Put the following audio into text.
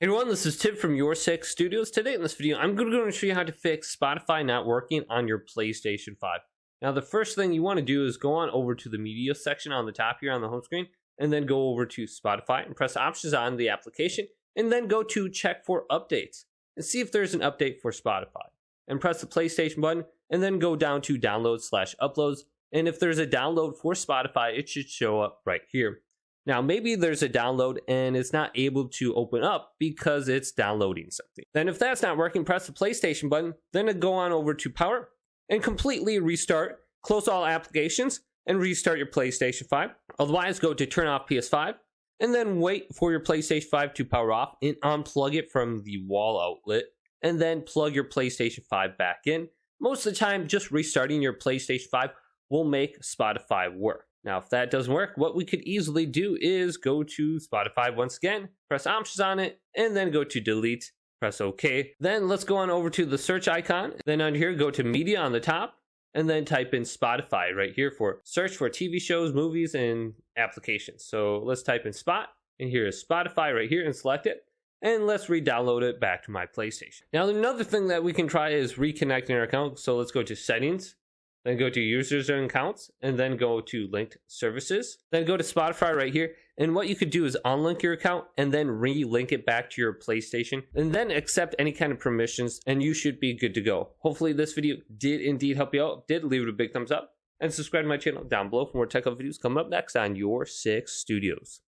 Hey everyone, this is Tib from Your Six Studios. Today in this video, I'm going to show you how to fix Spotify not working on your PlayStation 5. Now, the first thing you want to do is go on over to the media section on the top here on the home screen, and then go over to Spotify and press options on the application, and then go to check for updates and see if there's an update for Spotify. And press the PlayStation button, and then go down to downloads/uploads. And if there's a download for Spotify, it should show up right here. Now, maybe there's a download and it's not able to open up because it's downloading something. Then if that's not working, press the PlayStation button, then go on over to power and completely restart, close all applications and restart your PlayStation 5. Otherwise, go to turn off PS5 and then wait for your PlayStation 5 to power off and unplug it from the wall outlet and then plug your PlayStation 5 back in. Most of the time, just restarting your PlayStation 5 will make Spotify work. Now, if that doesn't work, what we could easily do is go to Spotify once again, press options on it, and then go to delete, press OK. Then let's go on over to the search icon. Then on here, go to media on the top, and then type in Spotify right here for search for TV shows, movies, and applications. So let's type in Spot, and here is Spotify right here, and select it. And let's re-download it back to my PlayStation. Now, another thing that we can try is reconnecting our account. So let's go to settings. Then go to users and accounts, and then go to linked services. Then go to Spotify right here. And what you could do is unlink your account and then re-link it back to your PlayStation. And then accept any kind of permissions, and you should be good to go. Hopefully this video did indeed help you out. Did leave it a big thumbs up. And subscribe to my channel down below for more tech videos coming up next on Your Six Studios.